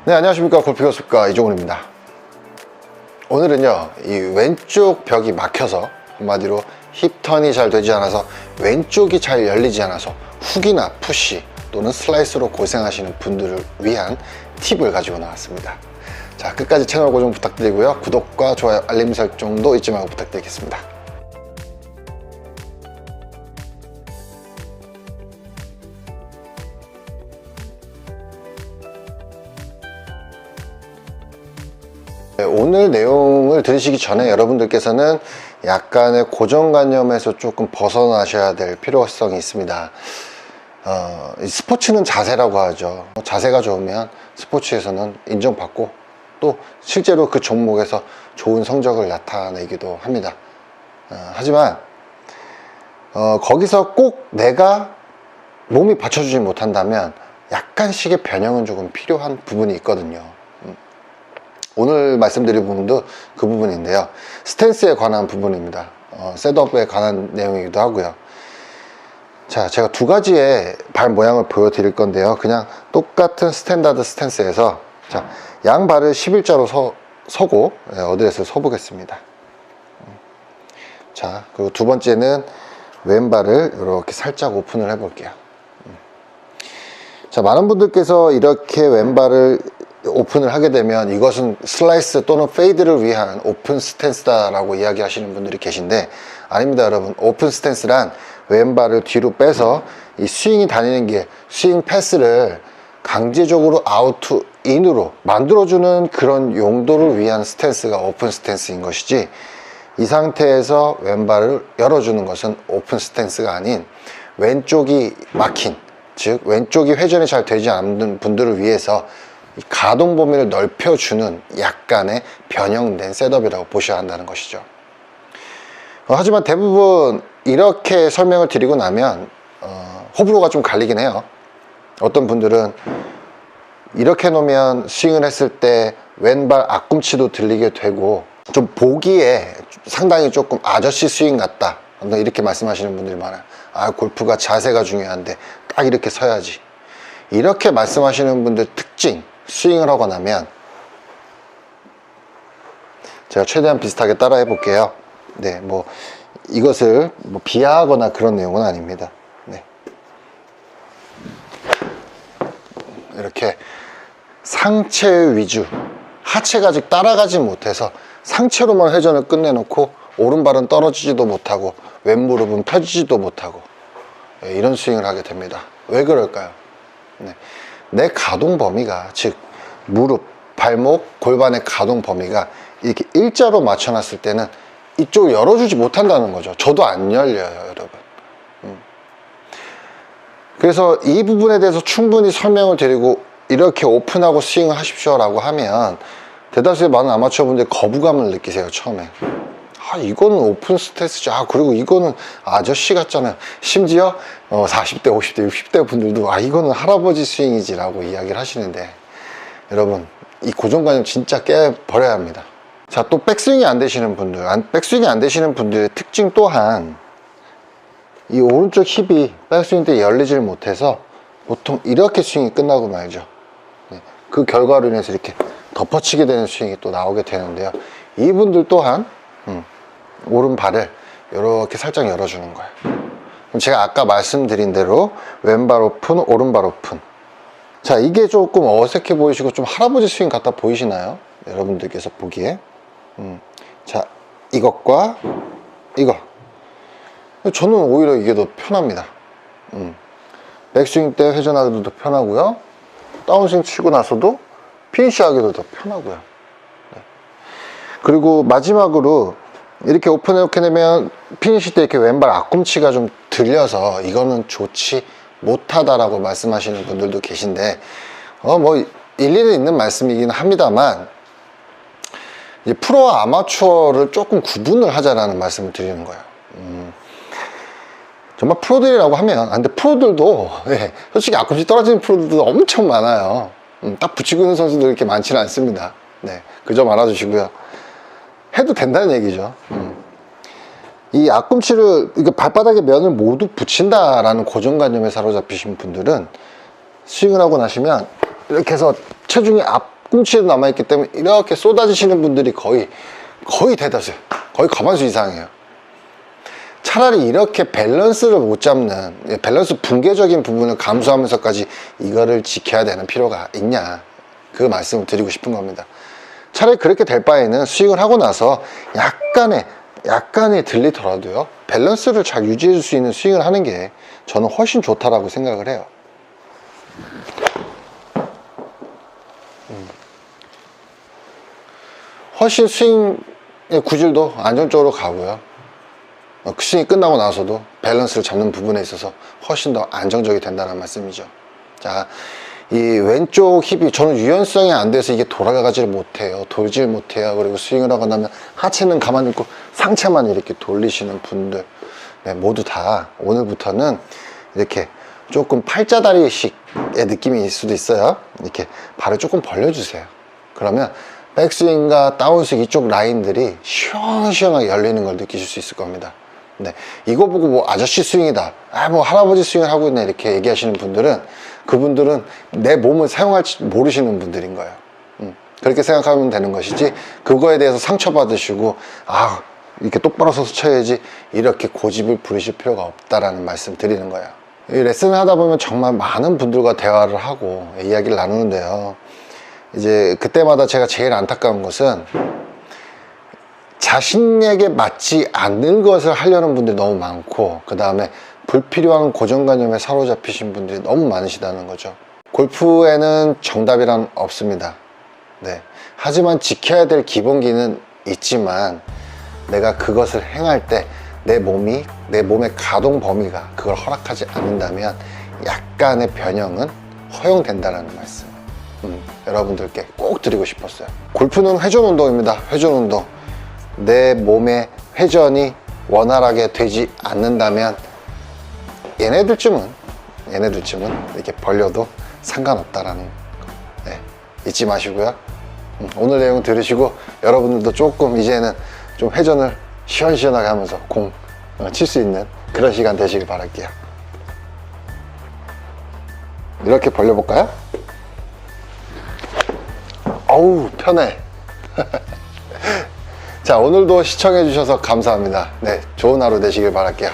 네, 안녕하십니까. 골프교습가 이종훈입니다. 오늘은요, 이 왼쪽 벽이 막혀서, 한마디로 힙턴이 잘 되지 않아서 왼쪽이 잘 열리지 않아서 훅이나 푸시 또는 슬라이스로 고생하시는 분들을 위한 팁을 가지고 나왔습니다. 자, 끝까지 채널 고정 부탁드리고요, 구독과 좋아요, 알림 설정도 잊지 말고 부탁드리겠습니다. 오늘 내용을 들으시기 전에 여러분들께서는 약간의 고정관념에서 조금 벗어나셔야 될 필요성이 있습니다. 스포츠는 자세라고 하죠. 자세가 좋으면 스포츠에서는 인정받고 또 실제로 그 종목에서 좋은 성적을 나타내기도 합니다. 하지만 거기서 꼭 내가 몸이 받쳐주지 못한다면 약간씩의 변형은 조금 필요한 부분이 있거든요. 오늘 말씀드릴 부분도 그 부분인데요, 스탠스에 관한 부분입니다. 셋업에 관한 내용이기도 하고요. 자, 제가 두 가지의 발 모양을 보여드릴 건데요, 그냥 똑같은 스탠다드 스탠스에서, 자, 양발을 11자로 서고 어드레스를 서보겠습니다. 자, 그리고 두 번째는 왼발을 이렇게 살짝 오픈을 해 볼게요. 자, 많은 분들께서 이렇게 왼발을 오픈을 하게 되면 이것은 슬라이스 또는 페이드를 위한 오픈 스탠스다 라고 이야기하시는 분들이 계신데, 아닙니다. 여러분, 오픈 스탠스란 왼발을 뒤로 빼서 이 스윙이 다니는 길, 스윙 패스를 강제적으로 아웃 인으로 만들어주는 그런 용도를 위한 스탠스가 오픈 스탠스인 것이지, 이 상태에서 왼발을 열어주는 것은 오픈 스탠스가 아닌 왼쪽이 막힌, 즉 왼쪽이 회전이 잘 되지 않는 분들을 위해서 가동 범위를 넓혀주는 약간의 변형된 셋업이라고 보셔야 한다는 것이죠. 하지만 대부분 이렇게 설명을 드리고 나면 호불호가 좀 갈리긴 해요. 어떤 분들은 이렇게 놓으면 스윙을 했을 때 왼발 앞꿈치도 들리게 되고 좀 보기에 상당히 조금 아저씨 스윙 같다, 이렇게 말씀하시는 분들이 많아요. 아, 골프가 자세가 중요한데 딱 이렇게 서야지, 이렇게 말씀하시는 분들 특징, 스윙을 하고 나면 제가 최대한 비슷하게 따라 해볼게요. 네, 뭐 이것을 뭐 비하하거나 그런 내용은 아닙니다. 네. 이렇게 상체 위주, 하체가 아직 따라가지 못해서 상체로만 회전을 끝내놓고 오른발은 떨어지지도 못하고 왼무릎은 펴지지도 못하고 이런 스윙을 하게 됩니다. 왜 그럴까요? 네. 내 가동 범위가, 즉 무릎, 발목, 골반의 가동 범위가 이렇게 일자로 맞춰놨을 때는 이쪽을 열어주지 못한다는 거죠. 저도 안 열려요, 여러분. 그래서 이 부분에 대해서 충분히 설명을 드리고 이렇게 오픈하고 스윙을 하십시오 라고 하면 대다수의 많은 아마추어 분들이 거부감을 느끼세요, 처음에. 아, 이거는 오픈 스탠스죠. 아, 그리고 이거는 아저씨 같잖아요. 심지어 40대, 50대, 60대 분들도 아, 이거는 할아버지 스윙이지 라고 이야기를 하시는데, 여러분, 이 고정관념 진짜 깨버려야 합니다. 자, 또 백스윙이 안 되시는 분들, 백스윙이 안 되시는 분들의 특징 또한 이 오른쪽 힙이 백스윙 때 열리질 못해서 보통 이렇게 스윙이 끝나고 말죠. 그 결과로 인해서 이렇게 덮어치게 되는 스윙이 또 나오게 되는데요, 이분들 또한 오른발을 이렇게 살짝 열어주는 거예요. 그럼 제가 아까 말씀드린 대로 왼발 오픈, 오른발 오픈. 자, 이게 조금 어색해 보이시고 좀 할아버지 스윙 같아 보이시나요? 여러분들께서 보기에. 자, 이것과 이거, 저는 오히려 이게 더 편합니다. 백스윙 때 회전하기도 더 편하고요, 다운스윙 치고 나서도 피니시 하기도 더 편하고요. 네. 그리고 마지막으로 이렇게 오픈해 놓게 되면 피니시 때 이렇게 왼발 앞꿈치가 좀 들려서 이거는 좋지 못하다라고 말씀하시는 분들도 계신데, 뭐 일리는 있는 말씀이긴 합니다만, 이제 프로와 아마추어를 조금 구분을 하자라는 말씀을 드리는 거예요. 정말 프로들이라고 하면, 근데 프로들도 솔직히 앞꿈치 떨어지는 프로들도 엄청 많아요. 딱 붙이고 있는 선수들 이렇게 많지는 않습니다. 네, 그 점 알아주시고요. 해도 된다는 얘기죠. 이 앞꿈치를, 발바닥에 면을 모두 붙인다라는 고정관념에 사로잡히신 분들은 스윙을 하고 나시면 이렇게 해서 체중이 꿈치도 남아있기 때문에 이렇게 쏟아지시는 분들이 거의 대다수예요. 거의 과반수 이상이에요. 차라리 이렇게 밸런스를 못 잡는, 밸런스 붕괴적인 부분을 감수하면서까지 이거를 지켜야 되는 필요가 있냐, 그 말씀을 드리고 싶은 겁니다. 차라리 그렇게 될 바에는 스윙을 하고 나서 약간의 들리더라도요, 밸런스를 잘 유지해 줄 수 있는 스윙을 하는 게 저는 훨씬 좋다라고 생각을 해요. 훨씬 스윙의 구질도 안정적으로 가고요, 스윙이 끝나고 나서도 밸런스를 잡는 부분에 있어서 훨씬 더 안정적이 된다는 말씀이죠. 자, 이 왼쪽 힙이 저는 유연성이 안 돼서 이게 돌아가지를 못해요, 돌질 못해요. 그리고 스윙을 하고 나면 하체는 가만히 있고 상체만 이렇게 돌리시는 분들, 네, 모두 다 오늘부터는 이렇게 조금 팔자다리식의 느낌이 있을 수도 있어요. 이렇게 발을 조금 벌려주세요. 그러면 백스윙과 다운스윙 이쪽 라인들이 시원시원하게 열리는 걸 느끼실 수 있을 겁니다. 네, 이거 보고 뭐 아저씨 스윙이다, 뭐 할아버지 스윙을 하고 있네, 이렇게 얘기하시는 분들은, 그분들은 내 몸을 사용할지 모르시는 분들인 거예요. 그렇게 생각하면 되는 것이지, 그거에 대해서 상처받으시고 이렇게 똑바로 서서 쳐야지, 이렇게 고집을 부리실 필요가 없다라는 말씀 드리는 거예요. 이 레슨을 하다 보면 정말 많은 분들과 대화를 하고 이야기를 나누는데요, 이제 그때마다 제가 제일 안타까운 것은 자신에게 맞지 않는 것을 하려는 분들이 너무 많고, 그 다음에 불필요한 고정관념에 사로잡히신 분들이 너무 많으시다는 거죠. 골프에는 정답이란 없습니다. 네. 하지만 지켜야 될 기본기는 있지만, 내가 그것을 행할 때 내 몸의 가동 범위가 그걸 허락하지 않는다면 약간의 변형은 허용된다는 말씀, 여러분들께 꼭 드리고 싶었어요. 골프는 회전 운동입니다. 회전 운동. 내 몸의 회전이 원활하게 되지 않는다면 얘네들쯤은 이렇게 벌려도 상관없다라는 거, 네, 잊지 마시고요. 오늘 내용 들으시고 여러분들도 조금 이제는 좀 회전을 시원시원하게 하면서 공 칠 수 있는 그런 시간 되시길 바랄게요. 이렇게 벌려볼까요? 어우, 편해. 자, 오늘도 시청해 주셔서 감사합니다. 네, 좋은 하루 되시길 바랄게요.